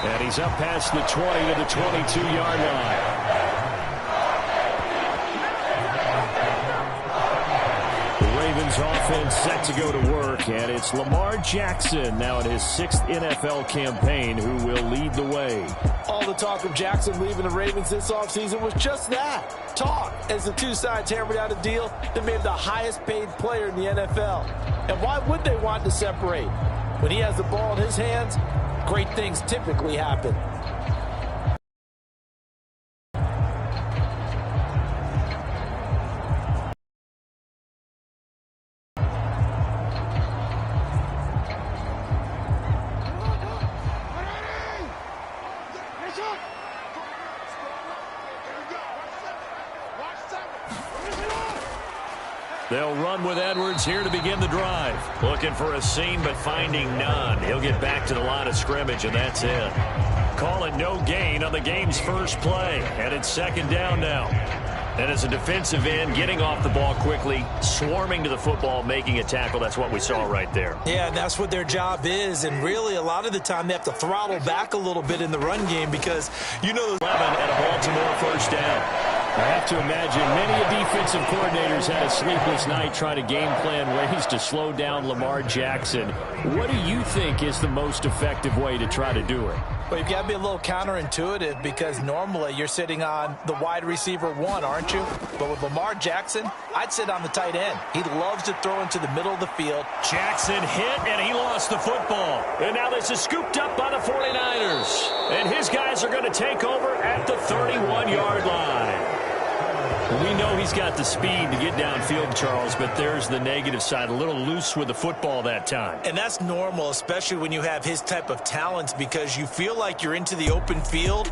And he's up past the 20 to the 22-yard line. Ravens offense set to go to work, and it's Lamar Jackson now in his 6th NFL campaign who will lead the way. All the talk of Jackson leaving the Ravens this offseason was just that, talk, as the two sides hammered out a deal that made him the highest paid player in the NFL. And why would they want to separate? When he has the ball in his hands, great things typically happen. They'll run with Edwards here to begin the drive. Looking for a seam, but finding none. He'll get back to the line of scrimmage, and that's it. Call it no gain on the game's first play. And it's 2nd down now. And as a defensive end, getting off the ball quickly, swarming to the football, making a tackle, that's what we saw right there. Yeah, and that's what their job is. And really, a lot of the time, they have to throttle back a little bit in the run game because, you know, 11 and a Baltimore first down. I have to imagine many defensive coordinators had a sleepless night trying to game plan ways to slow down Lamar Jackson. What do you think is the most effective way to try to do it? Well, you've got to be a little counterintuitive because normally you're sitting on the wide receiver 1, aren't you? But with Lamar Jackson, I'd sit on the tight end. He loves to throw into the middle of the field. Jackson hit, and he lost the football. And now this is scooped up by the 49ers. And his guys are going to take over at the 31-yard line. We know he's got the speed to get downfield, Charles, but there's the negative side. A little loose with the football that time. And that's normal, especially when you have his type of talents, because you feel like you're into the open field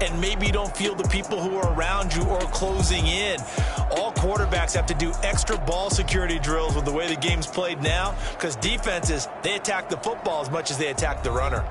and maybe you don't feel the people who are around you or closing in. All quarterbacks have to do extra ball security drills with the way the game's played now because defenses, they attack the football as much as they attack the runner.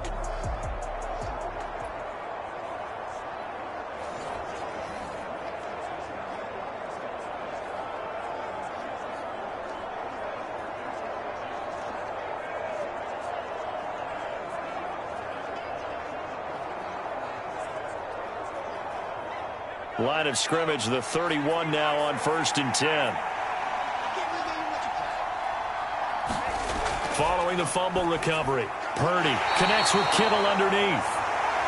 Line of scrimmage, the 31 now on 1st and 10. Following the fumble recovery, Purdy connects with Kittle underneath.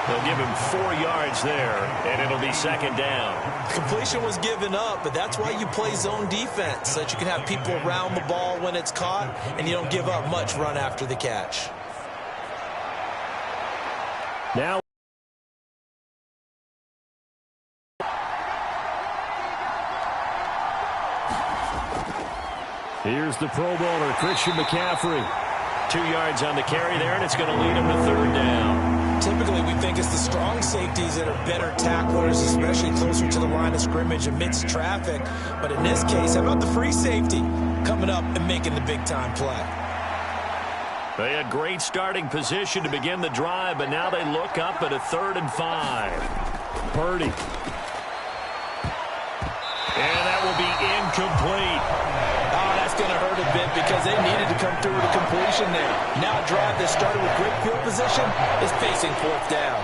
They'll give him 4 yards there, and it'll be 2nd down. Completion was given up, but that's why you play zone defense, so that you can have people around the ball when it's caught, and you don't give up much run after the catch. Now, here's the Pro Bowler, Christian McCaffrey. 2 yards on the carry there, and it's going to lead him to 3rd down. Typically, we think it's the strong safeties that are better tacklers, especially closer to the line of scrimmage amidst traffic. But in this case, how about the free safety coming up and making the big-time play? They had great starting position to begin the drive, but now they look up at a 3rd and 5. Purdy. And that will be incomplete. That's going to hurt a bit because they needed to come through with a completion there. Now a drive that started with great field position is facing 4th down.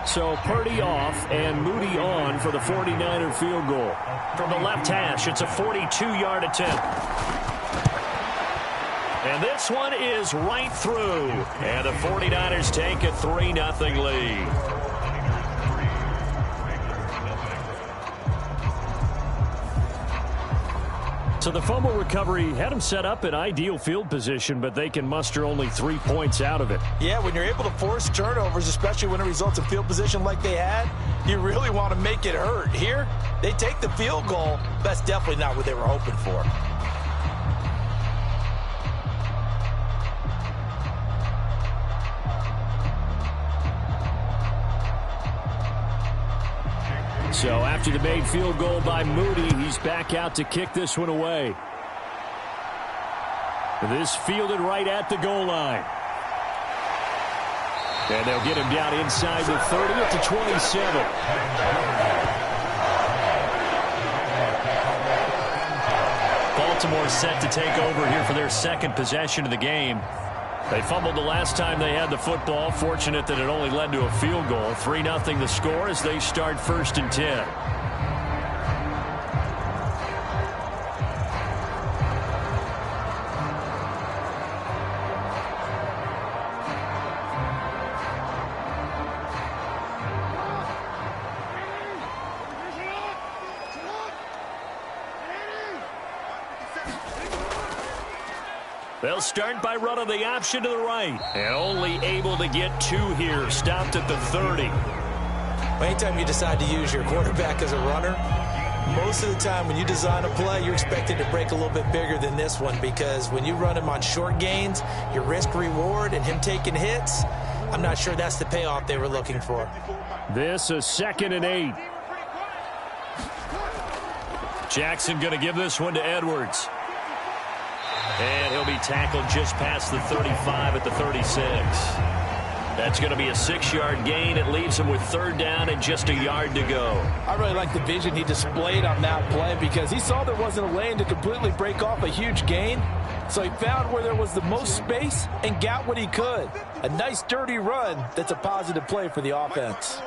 So Purdy off and Moody on for the 49er field goal. From the left hash, it's a 42-yard attempt. And this one is right through. And the 49ers take a 3-0 lead. So the fumble recovery had them set up in ideal field position, but they can muster only 3 points out of it. Yeah, when you're able to force turnovers, especially when it results in field position like they had, you really want to make it hurt. Here, they take the field goal. That's definitely not what they were hoping for. So after the made field goal by Moody, he's back out to kick this one away. This fielded right at the goal line. And they'll get him down inside the 30 at the 27. Baltimore set to take over here for their second possession of the game. They fumbled the last time they had the football. Fortunate that it only led to a field goal. 3-0 the score as they start 1st and 10. They'll start by running the option to the right. And only able to get 2 here. Stopped at the 30. Anytime you decide to use your quarterback as a runner, most of the time when you design a play, you're expected to break a little bit bigger than this one, because when you run him on short gains, your risk-reward and him taking hits, I'm not sure that's the payoff they were looking for. This is 2nd and 8. Jackson going to give this one to Edwards. And he'll be tackled just past the 35 at the 36. That's going to be a 6-yard gain. It leaves him with 3rd down and just a yard to go. I really like the vision he displayed on that play, because he saw there wasn't a lane to completely break off a huge gain. So he found where there was the most space and got what he could. A nice dirty run that's a positive play for the offense.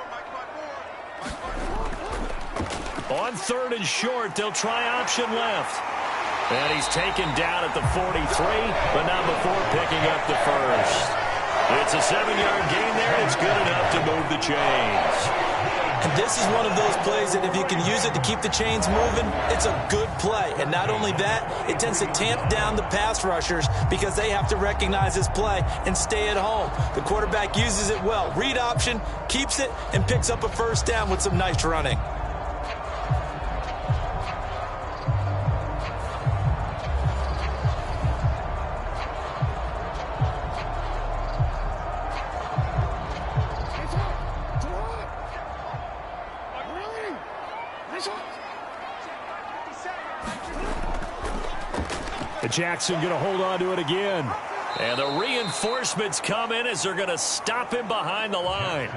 On 3rd and short, they'll try option left. And he's taken down at the 43, but not before picking up the first. It's a 7-yard gain there. It's good enough to move the chains. And this is one of those plays that if you can use it to keep the chains moving, it's a good play. And not only that, it tends to tamp down the pass rushers because they have to recognize this play and stay at home. The quarterback uses it well. Read option, keeps it, and picks up a 1st down with some nice running. Jackson going to hold on to it again. And the reinforcements come in as they're going to stop him behind the line.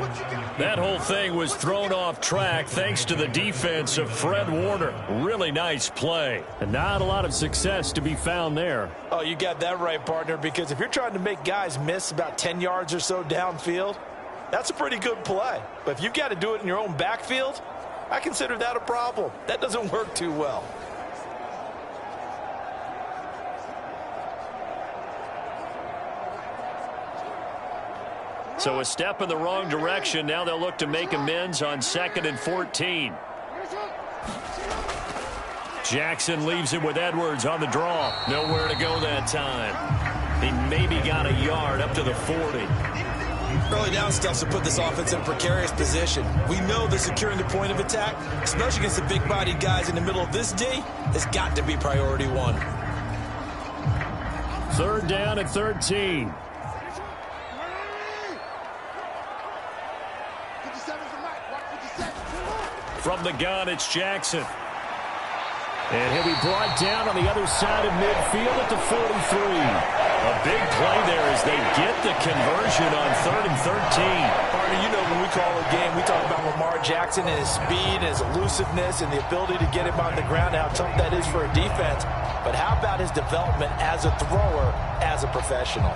That whole thing was thrown off track thanks to the defense of Fred Warner. Really nice play. And not a lot of success to be found there. Oh, you got that right, partner, because if you're trying to make guys miss about 10 yards or so downfield, that's a pretty good play. But if you've got to do it in your own backfield, I consider that a problem. That doesn't work too well. So a step in the wrong direction. Now they'll look to make amends on 2nd and 14. Jackson leaves him with Edwards on the draw. Nowhere to go that time. He maybe got a yard up to the 40. Early down stuff to put this offense in a precarious position. We know that securing the point of attack, especially against the big-bodied guys in the middle of this D, has got to be priority 1. 3rd down and 13. From the gun, it's Jackson. And he'll be brought down on the other side of midfield at the 43. A big play there as they get the conversion on 3rd and 13. Partner, you know when we call a game, we talk about Lamar Jackson and his speed and his elusiveness and the ability to get him on the ground, how tough that is for a defense. But how about his development as a thrower, as a professional?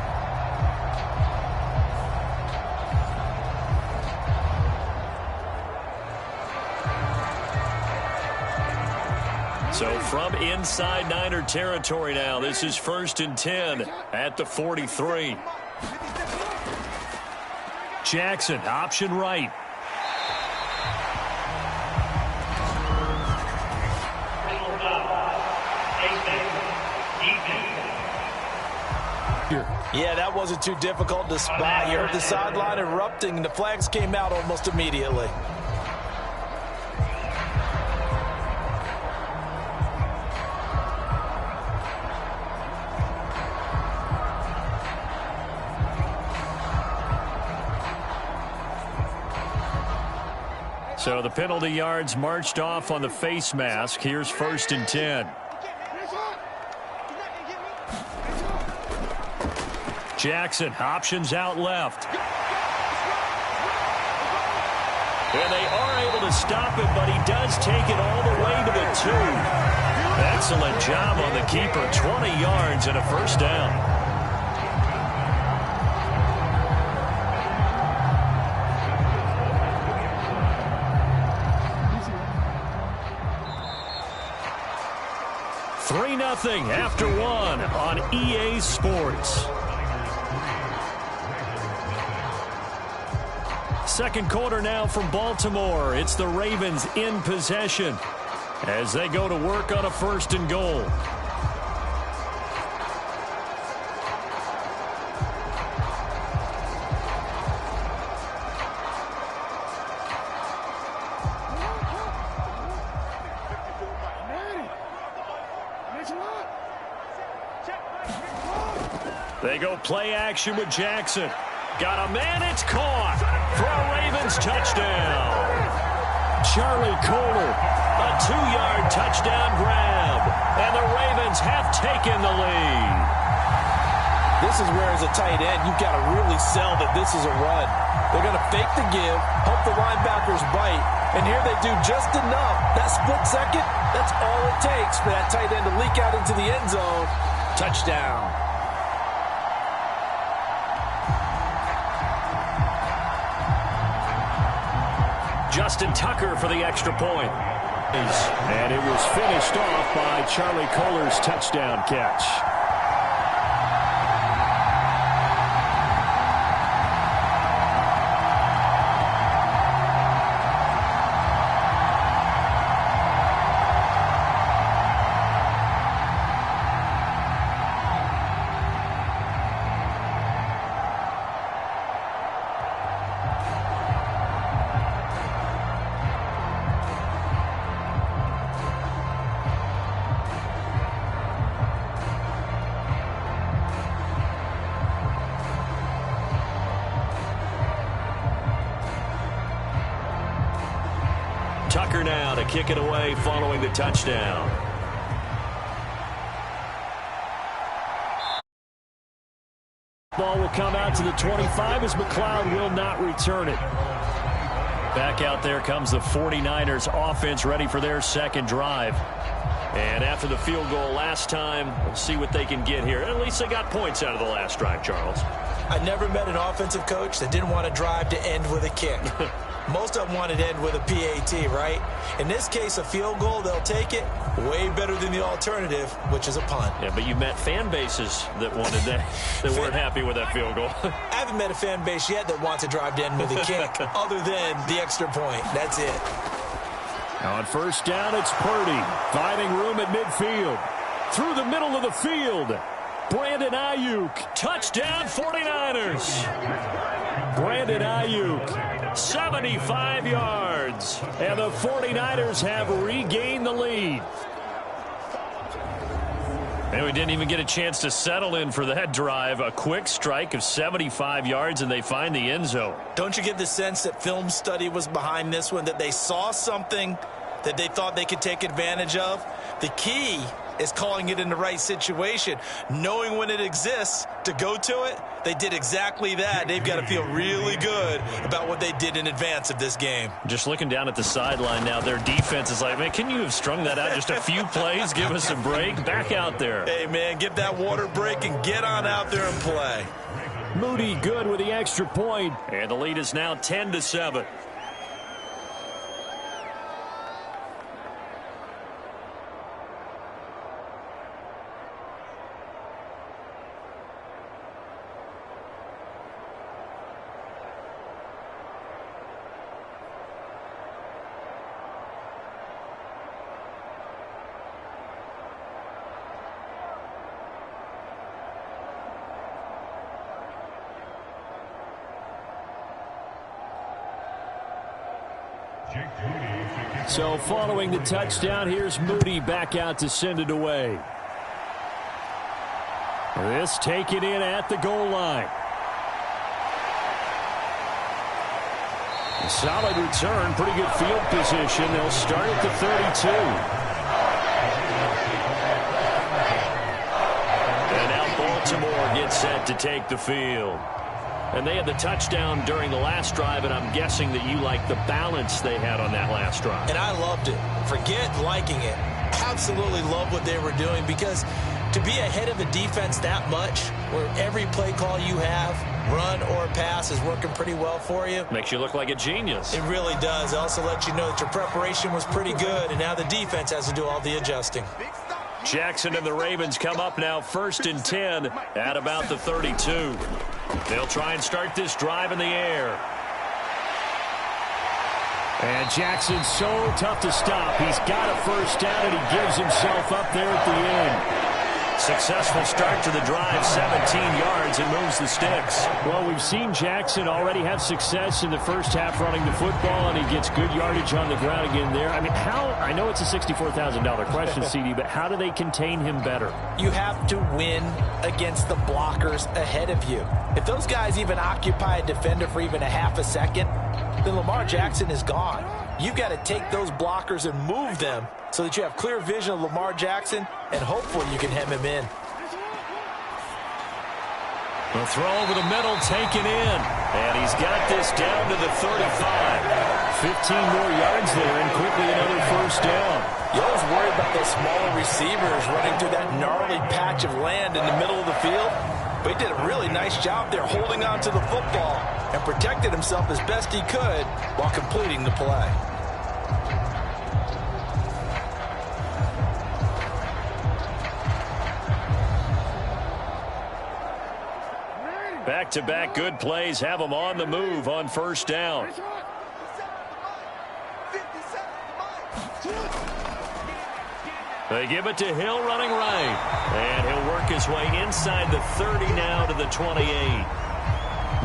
So from inside Niner territory now, this is 1st and 10 at the 43. Jackson, option right. Yeah, that wasn't too difficult to spot. You heard the sideline erupting, and the flags came out almost immediately. So the penalty yards marched off on the face mask. Here's 1st and 10. Jackson, options out left. And they are able to stop him, but he does take it all the way to the 2. Excellent job on the keeper. 20 yards and a first down. Three 0 after one on EA Sports. Second quarter now from Baltimore. It's the Ravens in possession as they go to work on a 1st and goal. They go play action with Jackson. Got a man, it's caught for a Ravens touchdown. Charlie Kohler, a 2-yard touchdown grab, and the Ravens have taken the lead. This is where, as a tight end, you've got to really sell that this is a run. They're going to fake the give, hope the linebackers bite, and here they do just enough. That split second, that's all it takes for that tight end to leak out into the end zone. Touchdown. Justin Tucker for the extra point. And it was finished off by Charlie Kohler's touchdown catch. Tucker now to kick it away following the touchdown. Ball will come out to the 25 as McLeod will not return it. Back out there comes the 49ers offense ready for their second drive. And after the field goal last time, we'll see what they can get here. At least they got points out of the last drive, Charles. I never met an offensive coach that didn't want to drive to end with a kick. Most of them wanted to end with a PAT, right? In this case, a field goal, they'll take it. Way better than the alternative, which is a punt. Yeah, but you met fan bases that wanted that, that weren't happy with that field goal. I haven't met a fan base yet that wants to drive to end with a kick other than the extra point. That's it. On first down, it's Purdy. Finding room at midfield. Through the middle of the field. Brandon Ayuk. Touchdown 49ers. Brandon Ayuk. 75 yards. And the 49ers have regained the lead. And we didn't even get a chance to settle in for that drive. A quick strike of 75 yards, and they find the end zone. Don't you get the sense that film study was behind this one, that they saw something that they thought they could take advantage of? The key is calling it in the right situation, knowing when it exists to go to it. They did exactly that. They've got to feel really good about what they did in advance of this game. Just looking down at the sideline now, their defense is like, man, can you have strung that out just a few plays? Give us a break. Back out there. Hey, man, give that water break and get on out there and play. Moody good with the extra point. And the lead is now 10-7. So following the touchdown, here's Moody back out to send it away. This taken in at the goal line. A solid return, pretty good field position. They'll start at the 32. And now Baltimore gets set to take the field. And they had the touchdown during the last drive, and I'm guessing that you like the balance they had on that last drive. And I loved it. Forget liking it. Absolutely love what they were doing, because to be ahead of a defense that much, where every play call you have, run or pass, is working pretty well for you. Makes you look like a genius. It really does. It also lets you know that your preparation was pretty good, and now the defense has to do all the adjusting. Jackson and the Ravens come up now 1st and 10 at about the 32. They'll try and start this drive in the air. And Jackson's so tough to stop. He's got a first down, and he gives himself up there at the end. Successful start to the drive, 17 yards, and moves the sticks. Well, we've seen Jackson already have success in the first half running the football, and he gets good yardage on the ground again there. I mean, I know it's a $64,000 question, CD, but how do they contain him better? You have to win against the blockers ahead of you. If those guys even occupy a defender for even a half a second, then Lamar Jackson is gone. You've got to take those blockers and move them so that you have clear vision of Lamar Jackson, and hopefully you can hem him in. The throw over the middle taken in, and he's got this down to the 35. 15 more yards there, and quickly another first down. You always worry about those smaller receivers running through that gnarly patch of land in the middle of the field, but he did a really nice job there holding on to the football and protected himself as best he could while completing the play. Back-to-back good plays have them on the move on first down. They give it to Hill running right. And he'll work his way inside the 30 now to the 28.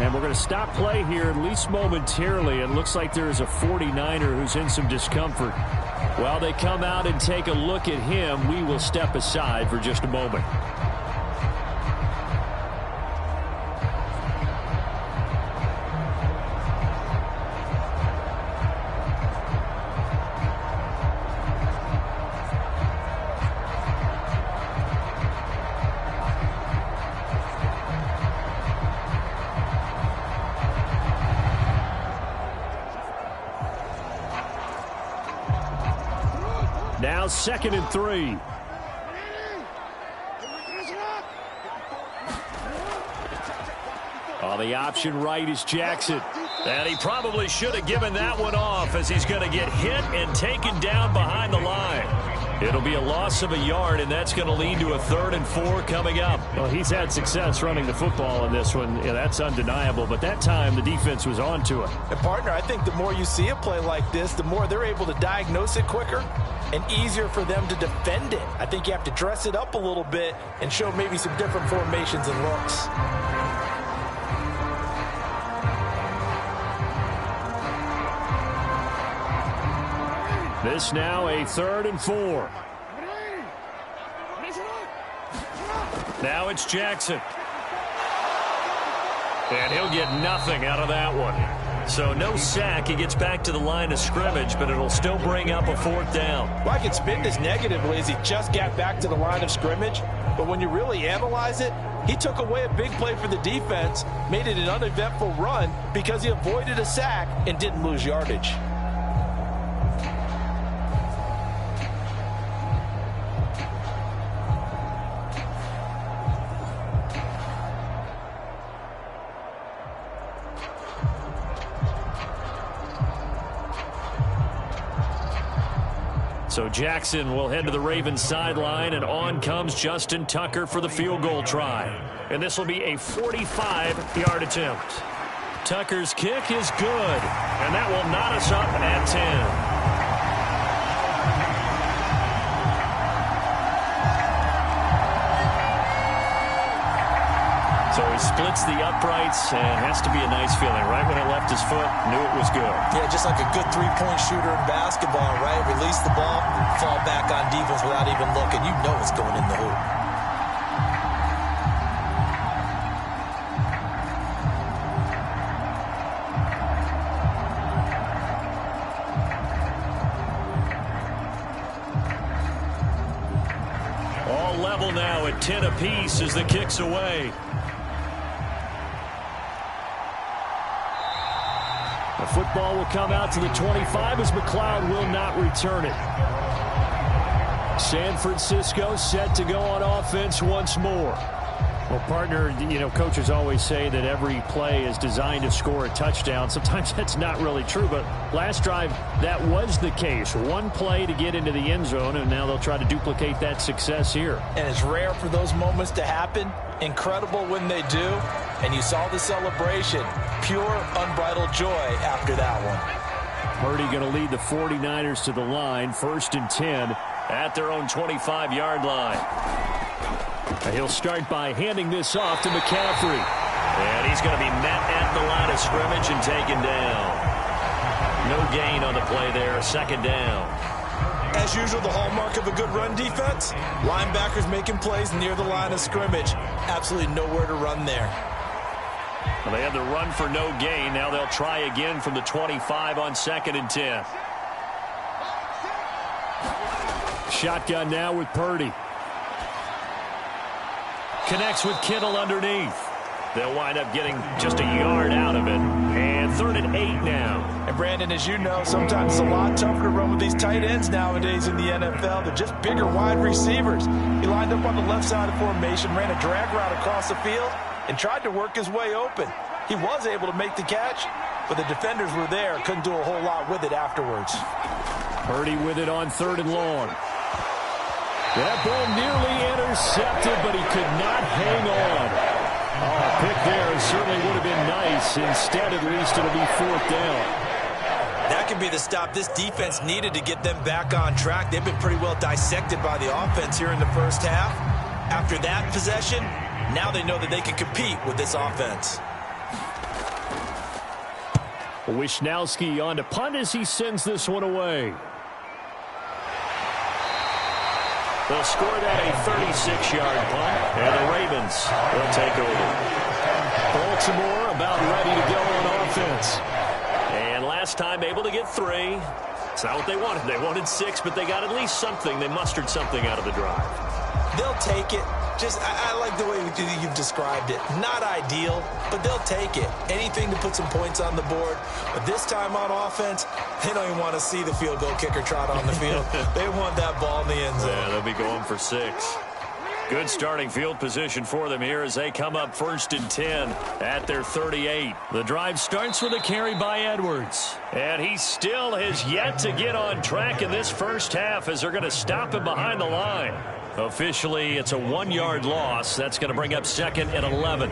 And we're going to stop play here, at least momentarily. It looks like there is a 49er who's in some discomfort. While they come out and take a look at him, we will step aside for just a moment. Now 2nd and 3. Oh, the option right is Jackson. And he probably should have given that one off, as he's going to get hit and taken down behind the line. It'll be a loss of a yard, and that's going to lead to a 3rd and 4 coming up. Well, he's had success running the football in this one. Yeah, that's undeniable. But that time, the defense was on to it. And, partner, I think the more you see a play like this, the more they're able to diagnose it quicker and easier for them to defend it. I think you have to dress it up a little bit and show maybe some different formations and looks. This now a 3rd and 4. Now it's Jackson. And he'll get nothing out of that one. So no sack. He gets back to the line of scrimmage, but it'll still bring up a 4th down. Well, I can spin this negatively as he just got back to the line of scrimmage. But when you really analyze it, he took away a big play for the defense, made it an uneventful run because he avoided a sack and didn't lose yardage. So Jackson will head to the Ravens sideline, and on comes Justin Tucker for the field goal try. And this will be a 45-yard attempt. Tucker's kick is good, and that will knot us up at 10. So he splits the uprights, and has to be a nice feeling. Right when it left his foot, knew it was good. Yeah, just like a good three-point shooter in basketball, right? Release the ball, fall back on defense without even looking. You know it's going in the hoop. All level now at 10 apiece as the kick's away. The football will come out to the 25 as McLeod will not return it. San Francisco set to go on offense once more. Well, partner, coaches always say that every play is designed to score a touchdown. Sometimes that's not really true, but last drive, that was the case. One play to get into the end zone, and now they'll try to duplicate that success here. And it's rare for those moments to happen. Incredible when they do. And you saw the celebration. Pure, unbridled joy after that one. Purdy going to lead the 49ers to the line, 1st and 10 at their own 25-yard line. He'll start by handing this off to McCaffrey. And he's going to be met at the line of scrimmage and taken down. No gain on the play there, 2nd down. As usual, the hallmark of a good run defense, linebackers making plays near the line of scrimmage. Absolutely nowhere to run there. Well, they had the run for no gain. Now they'll try again from the 25 on 2nd and 10. Shotgun now with Purdy. Connects with Kittle underneath. They'll wind up getting just a yard out of it. And 3rd and 8 now. And Brandon, as you know, sometimes it's a lot tougher to run with these tight ends nowadays in the NFL. They're just bigger wide receivers. He lined up on the left side of formation, ran a drag route across the field, and tried to work his way open. He was able to make the catch, but the defenders were there. Couldn't do a whole lot with it afterwards. Purdy with it on 3rd and long. That ball nearly intercepted, but he could not hang on. Oh, pick there certainly would have been nice. Instead, at least, it'll be 4th down. That could be the stop this defense needed to get them back on track. They've been pretty well dissected by the offense here in the first half. After that possession, now they know that they can compete with this offense. Wishnowski on to punt as he sends this one away. They'll score that a 36-yard punt, and the Ravens will take over. Baltimore about ready to go on offense. And last time able to get 3. It's not what they wanted. They wanted 6, but they got at least something. They mustered something out of the drive. They'll take it. I like the way you've described it. Not ideal, but they'll take it. Anything to put some points on the board. But this time on offense, they don't even want to see the field goal kicker trot on the field. They want that ball in the end zone. Yeah, they'll be going for 6. Good starting field position for them here as they come up 1st and 10 at their 38. The drive starts with a carry by Edwards. And he still has yet to get on track in this first half as they're going to stop him behind the line. Officially, it's a 1-yard loss. That's going to bring up 2nd and 11.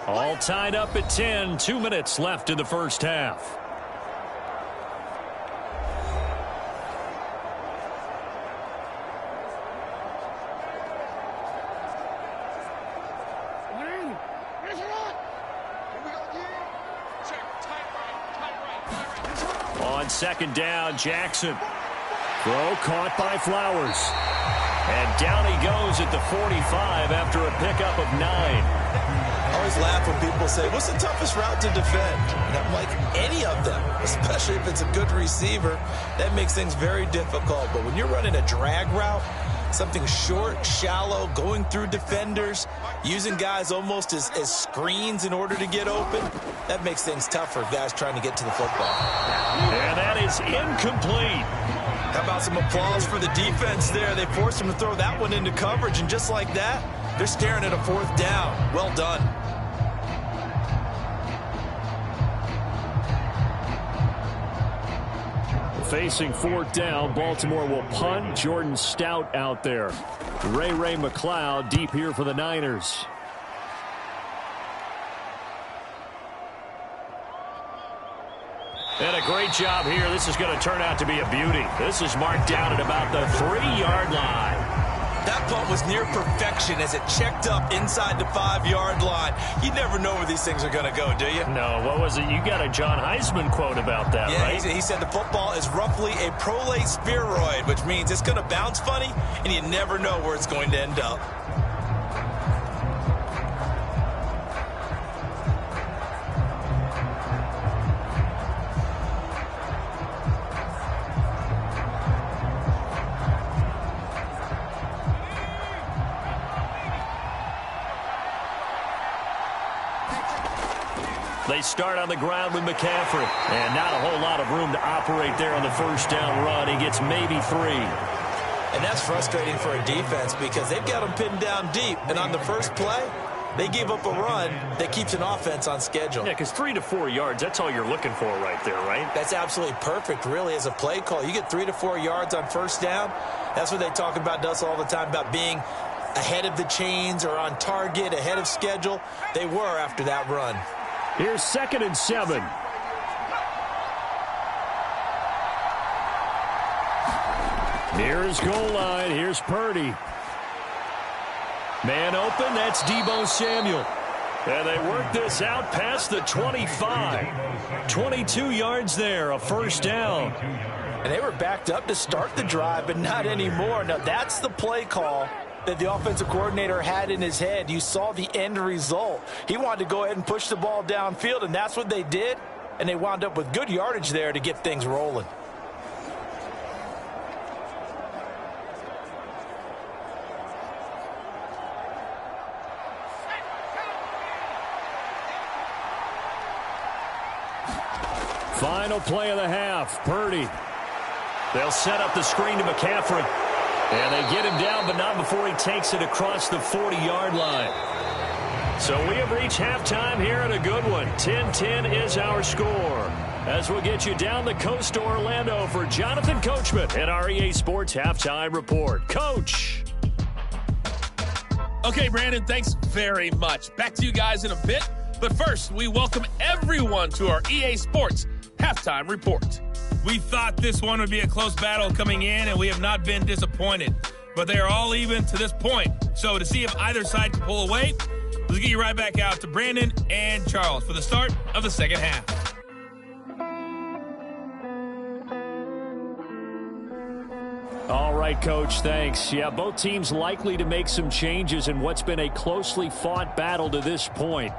All tied up at 10. 2 minutes left in the first half. On 2nd down, Jackson. Throw caught by Flowers. And down he goes at the 45 after a pickup of 9. I always laugh when people say, what's the toughest route to defend? And I'm like, any of them, especially if it's a good receiver. That makes things very difficult. But when you're running a drag route, something short, shallow, going through defenders, using guys almost as screens in order to get open, that makes things tough for guys trying to get to the football. And that is incomplete. How about some applause for the defense there? They forced him to throw that one into coverage, and just like that, they're staring at a 4th down. Well done. Facing 4th down, Baltimore will punt. Jordan Stout out there. Ray McLeod deep here for the Niners. And a great job here. This is going to turn out to be a beauty. This is marked down at about the 3-yard line. That punt was near perfection as it checked up inside the 5-yard line. You never know where these things are going to go, do you? No, what was it? You got a John Heisman quote about that, right? Yeah, he said the football is roughly a prolate spheroid, which means it's going to bounce funny, and you never know where it's going to end up. They start on the ground with McCaffrey. And not a whole lot of room to operate there on the first down run. He gets maybe 3. And that's frustrating for a defense because they've got them pinned down deep. And on the first play, they gave up a run that keeps an offense on schedule. Yeah, because 3 to 4 yards, that's all you're looking for right there, right? That's absolutely perfect, really, as a play call. You get 3 to 4 yards on first down. That's what they talk about, Dust, all the time, about being ahead of the chains or on target, ahead of schedule. They were after that run. Here's 2nd and 7. Here's goal line. Here's Purdy. Man open, that's Deebo Samuel. And they work this out past the 25. 22 yards there, a first down. And they were backed up to start the drive, but not anymore. Now, that's the play call that the offensive coordinator had in his head. You saw the end result. He wanted to go ahead and push the ball downfield, and that's what they did. And they wound up with good yardage there to get things rolling. Final play of the half. Purdy. They'll set up the screen to McCaffrey. And they get him down, but not before he takes it across the 40-yard line. So we have reached halftime here at a good one. 10-10 is our score. As we'll get you down the coast to Orlando for Jonathan Coachman and our EA Sports Halftime Report. Coach. Okay, Brandon, thanks very much. Back to you guys in a bit. But first, we welcome everyone to our EA Sports Halftime Report. We thought this one would be a close battle coming in, and we have not been disappointed. But they are all even to this point. So to see if either side can pull away, let's get you right back out to Brandon and Charles for the start of the second half. All right, Coach, thanks. Yeah, both teams likely to make some changes in what's been a closely fought battle to this point.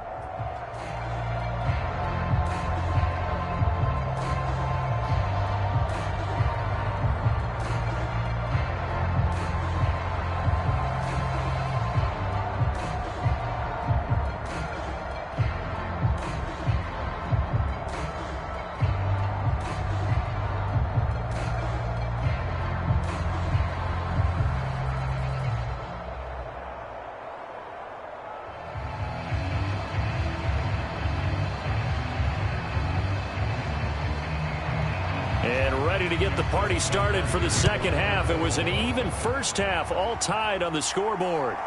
To get the party started for the second half. It was an even first half, all tied on the scoreboard.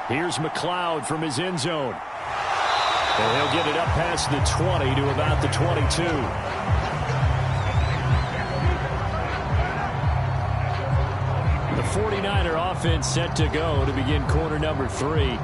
Here's McLeod from his end zone. And he'll get it up past the 20 to about the 22. The 49er offense set to go to begin quarter number 3.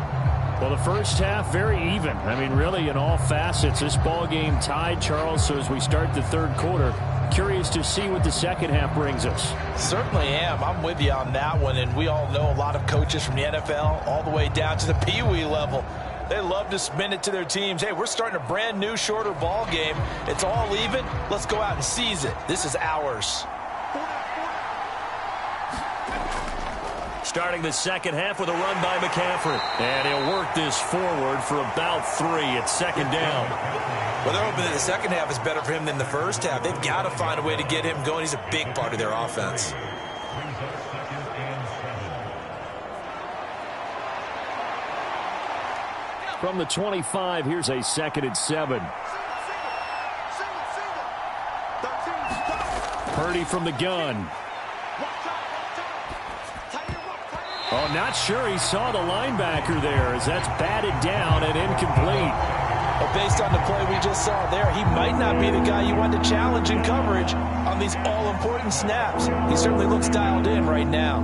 Well, the first half, very even. I mean, really, in all facets, this ball game tied, Charles. So as we start the third quarter, curious to see what the second half brings us. Certainly am. I'm with you on that one. And we all know a lot of coaches from the NFL all the way down to the Pee-wee level. They love to spin it to their teams. Hey, we're starting a brand new, shorter ball game. It's all even. Let's go out and seize it. This is ours. Starting the second half with a run by McCaffrey. And he'll work this forward for about 3 at second down. Well, they're hoping that the second half is better for him than the first half. They've got to find a way to get him going. He's a big part of their offense. From the 25, here's a 2nd and 7. Purdy from the gun. Oh, not sure he saw the linebacker there as that's batted down and incomplete. Well, based on the play we just saw there, he might not be the guy you want to challenge in coverage on these all-important snaps. He certainly looks dialed in right now.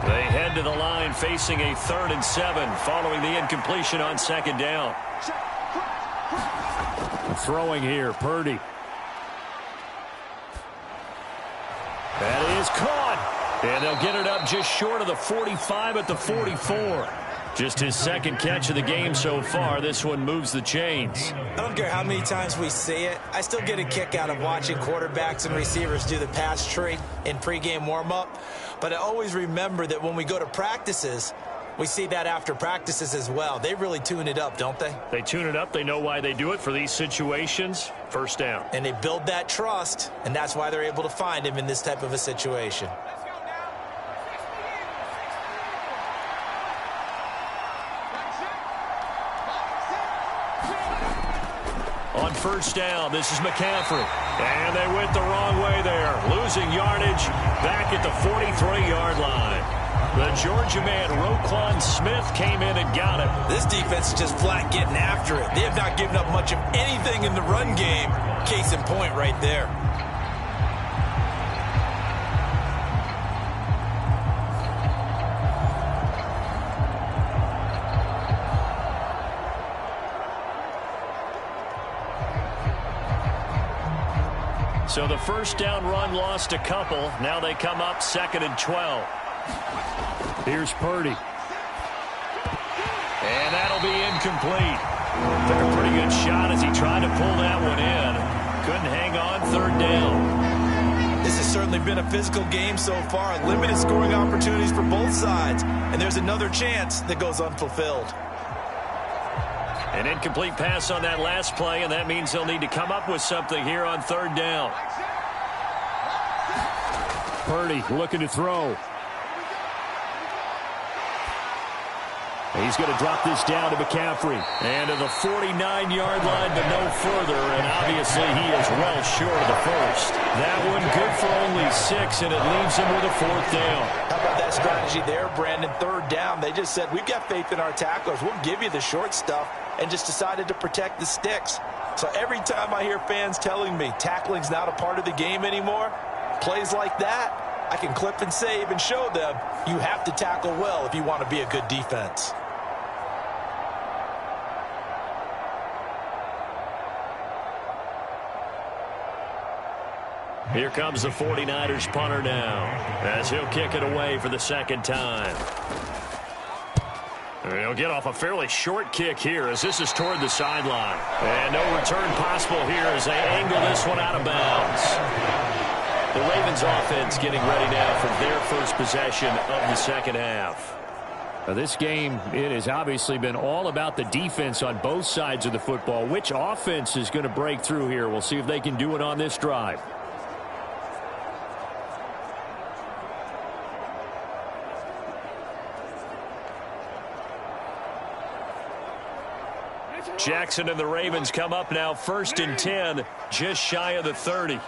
They head to the line facing a 3rd and 7 following the incompletion on second down. Throwing here, Purdy. That is caught. And they'll get it up just short of the 45 at the 44. Just his second catch of the game so far. This one moves the chains. I don't care how many times we see it. I still get a kick out of watching quarterbacks and receivers do the pass tree in pregame warm-up. But I always remember that when we go to practices, we see that after practices as well. They really tune it up, don't they? They tune it up. They know why they do it for these situations. First down. And they build that trust, and that's why they're able to find him in this type of a situation. On first down, this is McCaffrey. And they went the wrong way there. Losing yardage back at the 43-yard line. The Georgia man, Roquan Smith, came in and got it. This defense is just flat getting after it. They have not given up much of anything in the run game. Case in point right there. So the first down run lost a couple. Now they come up 2nd and 12. Here's Purdy. And that'll be incomplete. Took a pretty good shot as he tried to pull that one in. Couldn't hang on, 3rd down. This has certainly been a physical game so far. Limited scoring opportunities for both sides. And there's another chance that goes unfulfilled. An incomplete pass on that last play, and that means they'll need to come up with something here on 3rd down. Purdy looking to throw. He's going to drop this down to McCaffrey. And to the 49-yard line, but no further. And obviously he is well short of the first. That one good for only 6, and it leaves him with a 4th down. How about that strategy there, Brandon? 3rd down. They just said, we've got faith in our tacklers. We'll give you the short stuff, and just decided to protect the sticks. So every time I hear fans telling me tackling's not a part of the game anymore, plays like that, I can clip and save and show them you have to tackle well if you want to be a good defense. Here comes the 49ers punter now, as he'll kick it away for the 2nd time. And he'll get off a fairly short kick here as this is toward the sideline. And no return possible here as they angle this one out of bounds. The Ravens offense getting ready now for their first possession of the 2nd half. Now this game, it has obviously been all about the defense on both sides of the football. Which offense is going to break through here? We'll see if they can do it on this drive. Jackson and the Ravens come up now 1st and 10, just shy of the 30.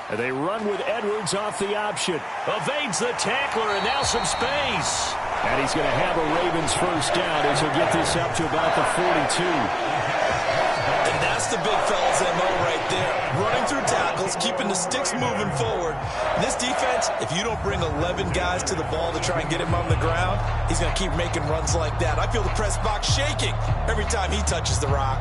And they run with Edwards off the option. Evades the tackler, and now some space. And he's going to have a Ravens 1st down as he'll get this up to about the 42. And that's the big fella's MO right there. Running through tackles, keeping the sticks moving forward. This defense, if you don't bring 11 guys to the ball to try and get him on the ground, he's going to keep making runs like that. I feel the press box shaking every time he touches the rock.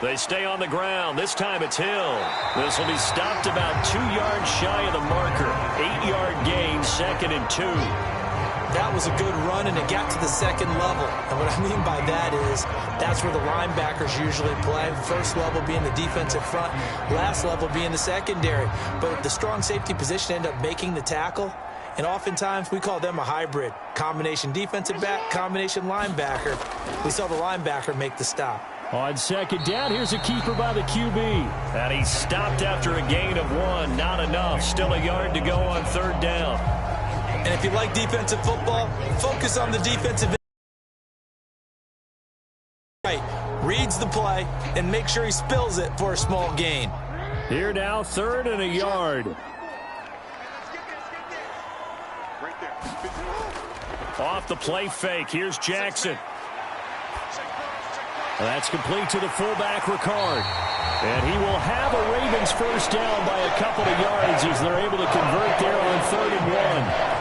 They stay on the ground. This time it's Hill. This will be stopped about 2 yards shy of the marker. 8-yard gain, 2nd and 2. That was a good run, and it got to the 2nd level. And what I mean by that is that's where the linebackers usually play. First level being the defensive front, last level being the secondary. But the strong safety position ended up making the tackle. And oftentimes we call them a hybrid. Combination defensive back, combination linebacker. We saw the linebacker make the stop. On 2nd down, here's a keeper by the QB. And he stopped after a gain of 1. Not enough. Still a yard to go on 3rd down. And if you like defensive football, focus on the defensive. Right. Reads the play and make sure he spills it for a small gain. Here now, 3rd and a yard. Off the play fake. Here's Jackson. That's complete to the fullback, Ricard. And he will have a Ravens first down by a couple of yards as they're able to convert there on 3rd and 1.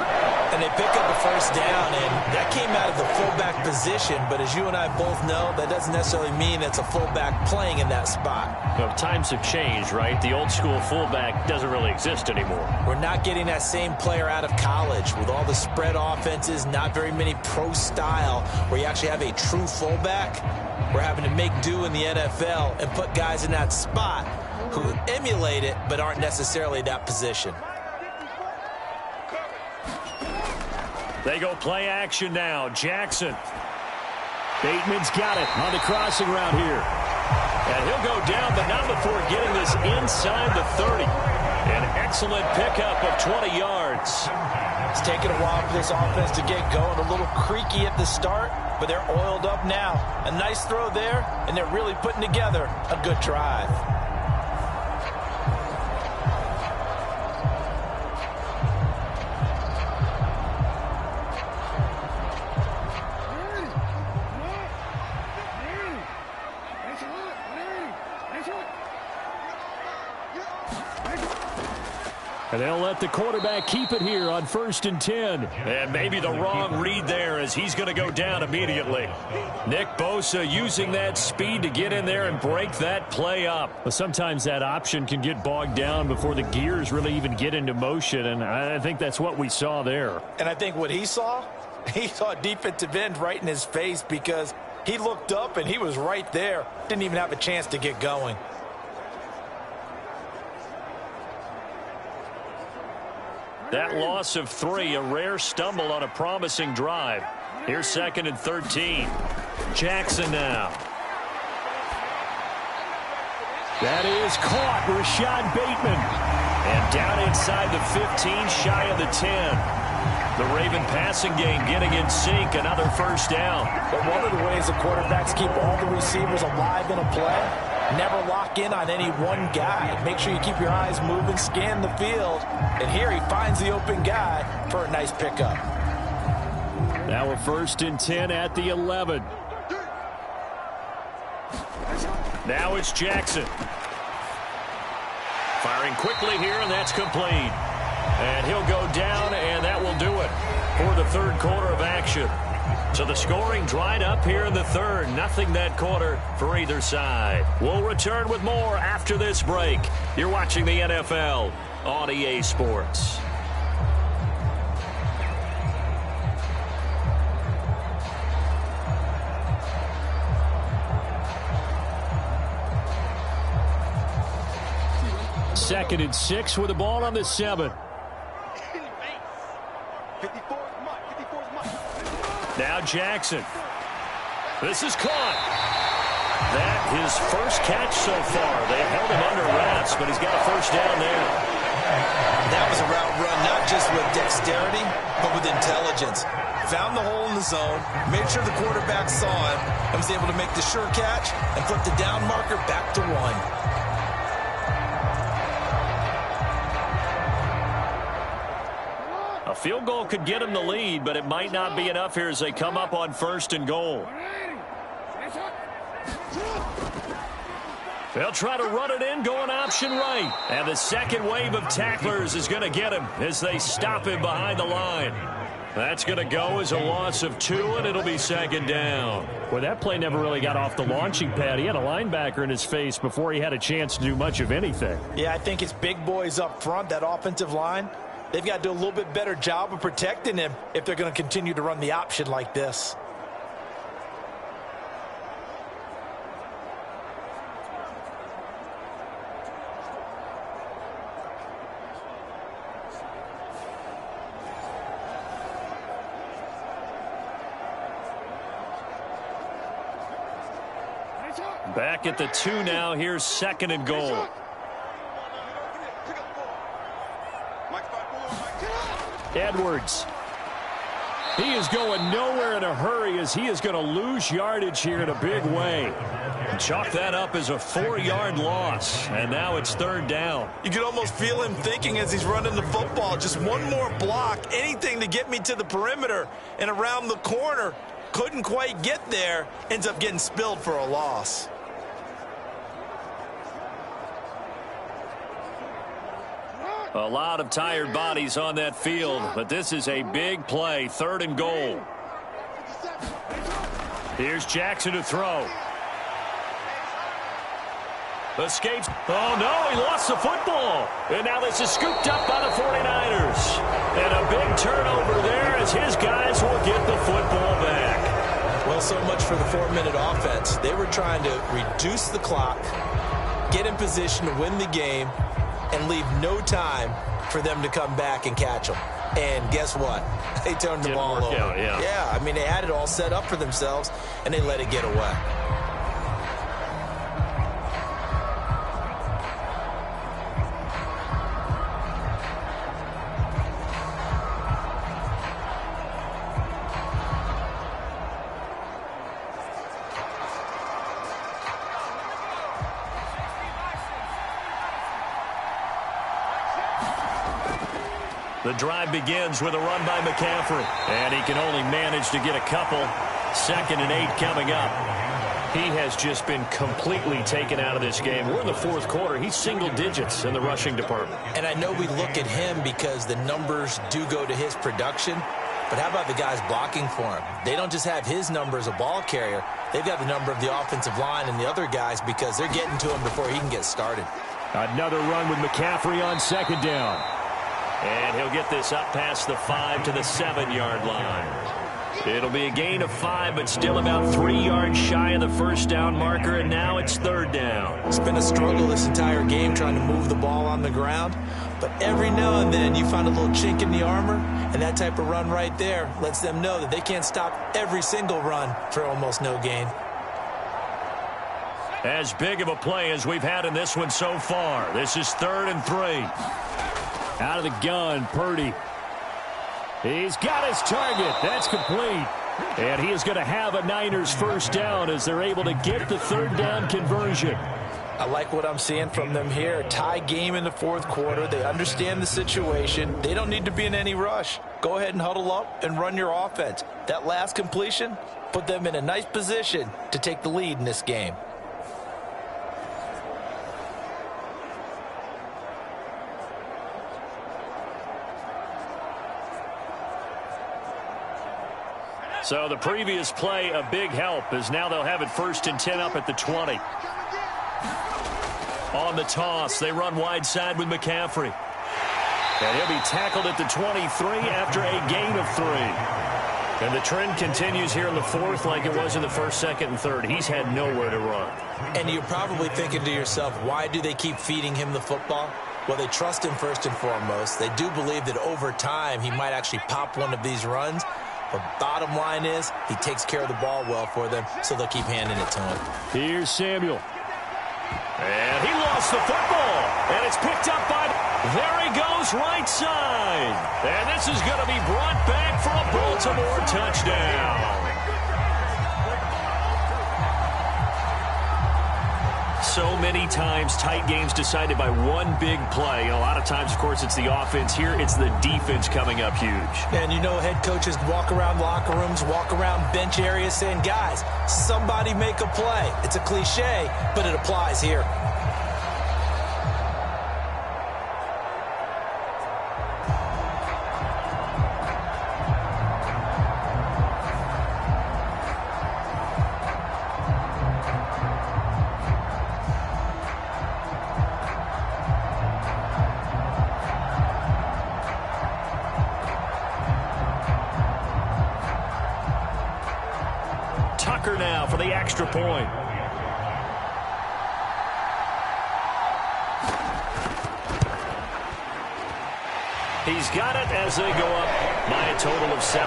And they pick up a first down, and that came out of the fullback position. But as you and I both know, that doesn't necessarily mean it's a fullback playing in that spot. Well, times have changed, right? The old school fullback doesn't really exist anymore. We're not getting that same player out of college with all the spread offenses, not very many pro style where you actually have a true fullback. We're having to make do in the NFL and put guys in that spot who emulate it but aren't necessarily that position. They go play action now. Jackson. Bateman's got it on the crossing route here. And he'll go down, but not before getting this inside the 30. An excellent pickup of 20 yards. It's taken a while for this offense to get going. A little creaky at the start, but they're oiled up now. A nice throw there, and they're really putting together a good drive. And they'll let the quarterback keep it here on 1st and 10. And maybe the wrong read there as he's going to go down immediately. Nick Bosa using that speed to get in there and break that play up. But sometimes that option can get bogged down before the gears really even get into motion, and I think that's what we saw there. And I think what he saw defensive end right in his face because he looked up and he was right there. Didn't even have a chance to get going. That loss of 3, a rare stumble on a promising drive. Here's 2nd and 13. Jackson now. That is caught. Rashad Bateman. And down inside the 15, shy of the 10. The Raven passing game getting in sync. Another first down. But one of the ways the quarterbacks keep all the receivers alive in a play, never lock in on any one guy. Make sure you keep your eyes moving, scan the field. And here he finds the open guy for a nice pickup. Now we're 1st and 10 at the 11. Now it's Jackson. Firing quickly here, and that's complete. And he'll go down, and that will do it for the 3rd quarter of action. So the scoring dried up here in the 3rd. Nothing that quarter for either side. We'll return with more after this break. You're watching the NFL on EA Sports. Second and 6 with the ball on the 7. Now Jackson. This is caught. That his first catch so far. They held him under wraps, but he's got a first down there. That was a route run, not just with dexterity, but with intelligence. Found the hole in the zone, made sure the quarterback saw him, and was able to make the sure catch and flip the down marker back to 1. A field goal could get him the lead, but it might not be enough here as they come up on 1st and goal. They'll try to run it in, going option right. And the second wave of tacklers is going to get him as they stop him behind the line. That's going to go as a loss of 2, and it'll be 2nd down. Well, that play never really got off the launching pad. He had a linebacker in his face before he had a chance to do much of anything. Yeah, I think it's big boys up front, that offensive line. They've got to do a little bit better job of protecting him if they're going to continue to run the option like this. Back at the 2 now. Here's 2nd and goal. Edwards. He is going nowhere in a hurry as he is going to lose yardage here in a big way. Chalk that up as a 4-yard loss, and now it's 3rd down. You can almost feel him thinking as he's running the football, just one more block, anything to get me to the perimeter and around the corner. couldn't quite get there, ends up getting spilled for a loss. A lot of tired bodies on that field, but this is a big play, 3rd and goal. Here's Jackson to throw. Escapes. Oh, no, he lost the football. And now this is scooped up by the 49ers. And a big turnover there as his guys will get the football back. Well, so much for the 4-minute offense. They were trying to reduce the clock, get in position to win the game, and leave no time for them to come back and catch them. And guess what? They turned the ball over. Yeah, I mean, they had it all set up for themselves, and they let it get away. The drive begins with a run by McCaffrey. And he can only manage to get a couple. 2nd and 8 coming up. He has just been completely taken out of this game. We're in the 4th quarter. He's single digits in the rushing department. And I know we look at him because the numbers do go to his production. But how about the guys blocking for him? They don't just have his number as a ball carrier. They've got the number of the offensive line and the other guys because they're getting to him before he can get started. Another run with McCaffrey on 2nd down. And he'll get this up past the 5 to the 7-yard line. It'll be a gain of 5, but still about 3 yards shy of the first down marker, and now it's 3rd down. It's been a struggle this entire game trying to move the ball on the ground, but every now and then you find a little chink in the armor, and that type of run right there lets them know that they can't stop every single run for almost no gain. As big of a play as we've had in this one so far. This is 3rd and 3. Out of the gun, Purdy. He's got his target. That's complete. And he is going to have a Niners first down as they're able to get the 3rd down conversion. I like what I'm seeing from them here. Tie game in the 4th quarter. They understand the situation. They don't need to be in any rush. Go ahead and huddle up and run your offense. That last completion put them in a nice position to take the lead in this game. So the previous play, a big help, as now they'll have it 1st and 10 up at the 20. On the toss, they run wide side with McCaffrey. And he'll be tackled at the 23 after a gain of 3. And the trend continues here in the 4th like it was in the 1st, 2nd, and 3rd. He's had nowhere to run. And you're probably thinking to yourself, why do they keep feeding him the football? Well, they trust him first and foremost. They do believe that over time he might actually pop one of these runs. But bottom line is, he takes care of the ball well for them, so they'll keep handing it to him. Here's Samuel. And he lost the football. And it's picked up by... There he goes, right side. And this is going to be brought back for a Baltimore touchdown. So many times, tight games decided by one big play. And a lot of times, of course, it's the offense. Here, it's the defense coming up huge. And you know, head coaches walk around locker rooms, walk around bench areas saying, guys, somebody make a play. It's a cliche, but it applies here. Now for the extra point. He's got it as they go up by a total of 17-10.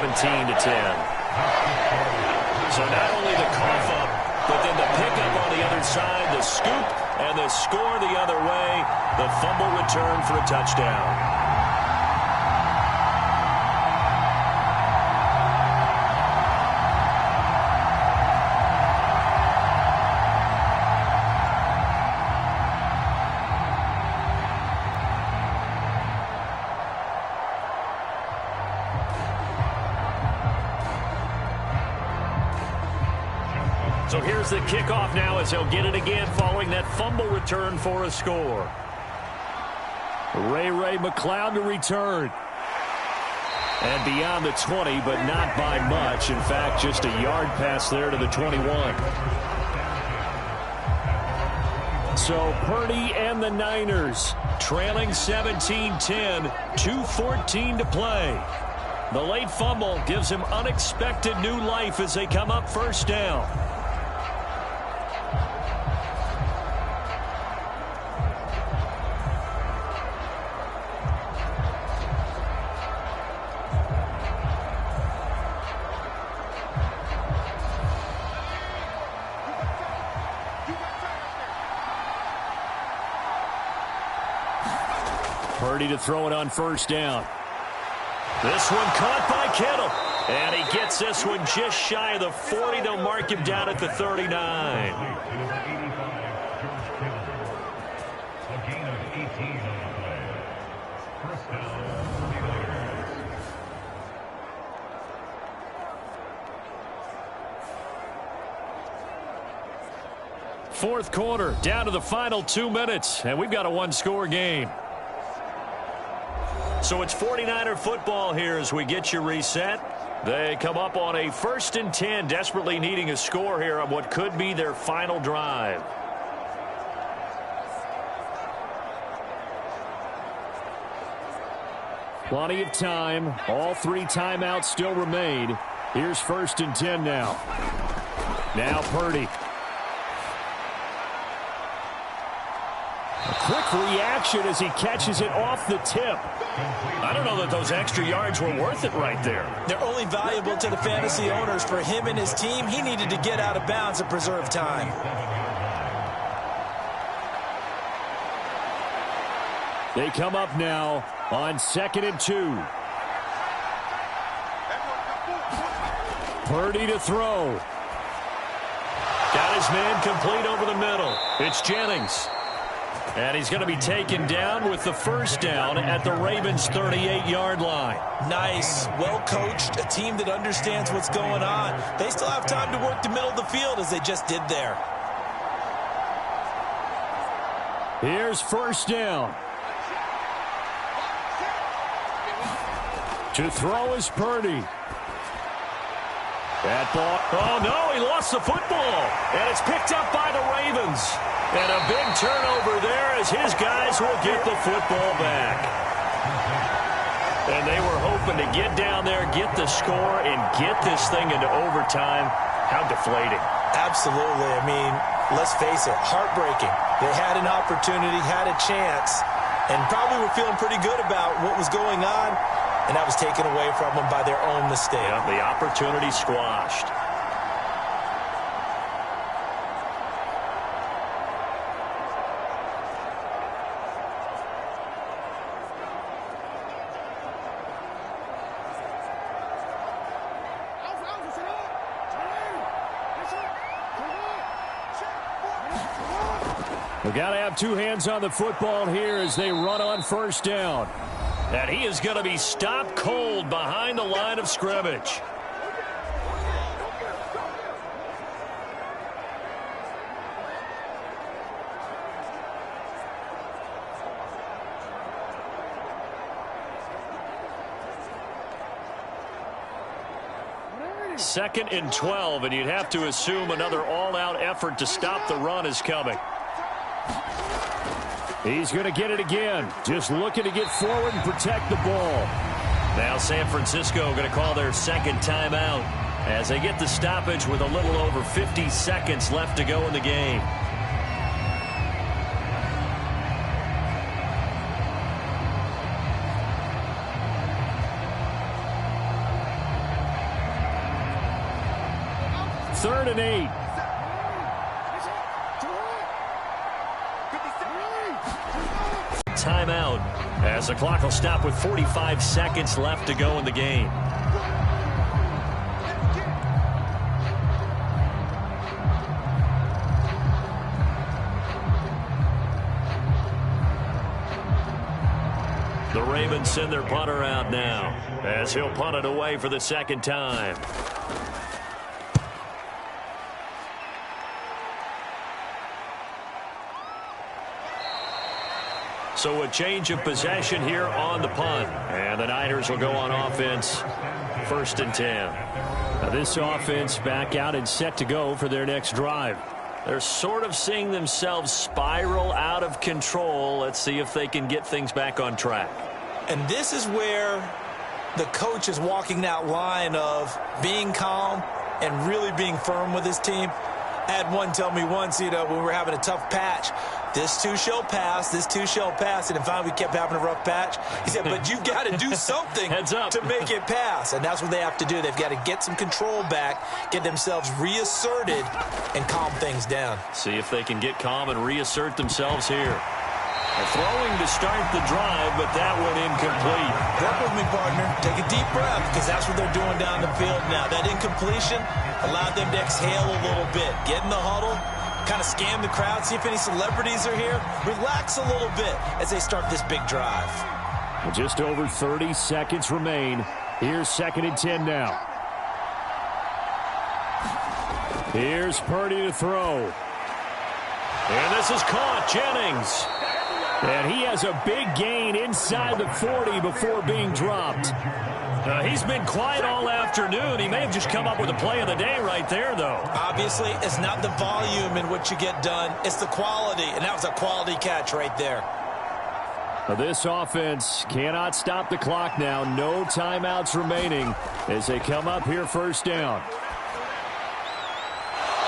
So not only the cough up, but then the pickup on the other side, the scoop, and the score the other way. The fumble return for a touchdown. So here's the kickoff now as he'll get it again following that fumble return for a score. Ray McCloud to return. And beyond the 20, but not by much. In fact, just a yard pass there to the 21. So Purdy and the Niners trailing 17-10, 2:14 to play. The late fumble gives him unexpected new life as they come up first down. Purdy to throw it on first down. This one caught by Kittle. And he gets this one just shy of the 40. They'll mark him down at the 39. Fourth quarter, down to the final 2 minutes, and we've got a one-score game. So it's 49er football here as we get you reset. They come up on a 1st and 10, desperately needing a score here on what could be their final drive. Plenty of time. All 3 timeouts still remain. Here's 1st and 10 now. Now Purdy. A quick reaction as he catches it off the tip. I don't know that those extra yards were worth it right there. They're only valuable to the fantasy owners. For him and his team, he needed to get out of bounds and preserve time. They come up now on 2nd and 2. Purdy to throw. Got his man complete over the middle. It's Jennings. And he's going to be taken down with the first down at the Ravens' 38-yard line. Nice. Well coached. A team that understands what's going on. They still have time to work the middle of the field as they just did there. Here's first down. To throw is Purdy. That ball. Oh, no, he lost the football. And it's picked up by the Ravens. And a big turnover there as his guys will get the football back. And they were hoping to get down there, get the score, and get this thing into overtime. How deflating. Absolutely. I mean, let's face it, heartbreaking. They had an opportunity, had a chance, and probably were feeling pretty good about what was going on, and that was taken away from them by their own mistake. Yeah, the opportunity squashed. We've got to have 2 hands on the football here as they run on first down. And he is going to be stopped cold behind the line of scrimmage. Second and 12, and you'd have to assume another all-out effort to stop the run is coming. He's going to get it again. Just looking to get forward and protect the ball. Now San Francisco going to call their second timeout as they get the stoppage with a little over 50 seconds left to go in the game. Third and 8. Timeout as the clock will stop with 45 seconds left to go in the game. The Ravens send their punter out now as he'll punt it away for the second time. So a change of possession here on the punt. And the Niners will go on offense, 1st and 10. Now this offense back out and set to go for their next drive. They're sort of seeing themselves spiral out of control. Let's see if they can get things back on track. And this is where the coach is walking that line of being calm and really being firm with his team. I had one tell me once, when we were having a tough patch, this too shall pass, this too shall pass. And then finally we kept having a rough patch. He said, but you've got to do something to make it pass. And that's what they have to do. They've got to get some control back, get themselves reasserted, and calm things down. See if they can get calm and reassert themselves here. Throwing to start the drive, but that one incomplete. Work with me, partner. Take a deep breath, because that's what they're doing down the field now. That incompletion allowed them to exhale a little bit. Get in the huddle, kind of scan the crowd, see if any celebrities are here. Relax a little bit as they start this big drive. Just over 30 seconds remain. Here's 2nd and 10 now. Here's Purdy to throw. And this is caught. Jennings. And he has a big gain inside the 40 before being dropped. He's been quiet all afternoon. He may have just come up with a play of the day right there, though. Obviously, it's not the volume in which you get done. It's the quality, and that was a quality catch right there. This offense cannot stop the clock now. No timeouts remaining as they come up here 1st down.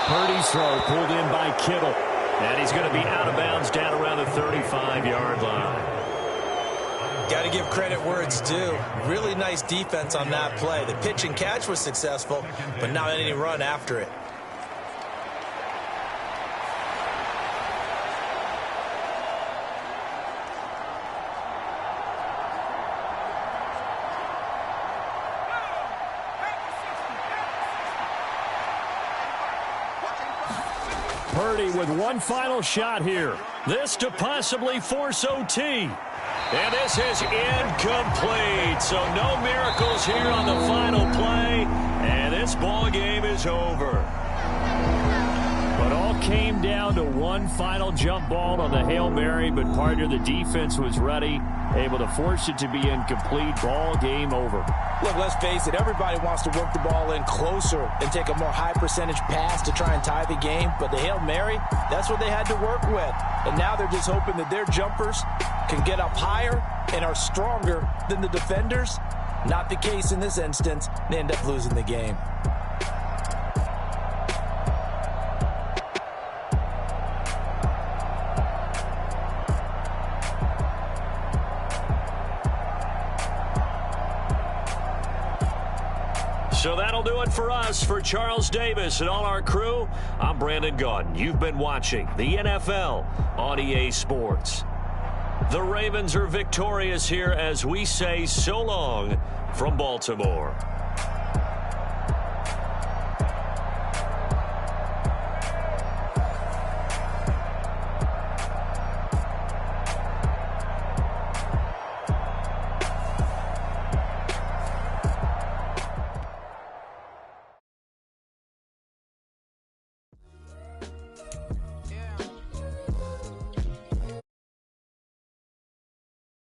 Purdy's throw pulled in by Kittle. And he's going to be out of bounds down around the 35-yard line. Got to give credit where it's due. Really nice defense on that play. The pitch and catch was successful, but not any run after it. Purdy with one final shot here. This to possibly force OT. And this is incomplete. So no miracles here on the final play. And this ball game is over. But all came down to one final jump ball on the Hail Mary. But partner, the defense was ready, able to force it to be incomplete. Ball game over. Look, let's face it, everybody wants to work the ball in closer and take a more high-percentage pass to try and tie the game. But the Hail Mary, that's what they had to work with. And now they're just hoping that their jumpers can get up higher and are stronger than the defenders. Not the case in this instance. They end up losing the game. So that'll do it for us. For Charles Davis and all our crew, I'm Brandon Gaudin. You've been watching the NFL on EA Sports. The Ravens are victorious here as we say so long from Baltimore.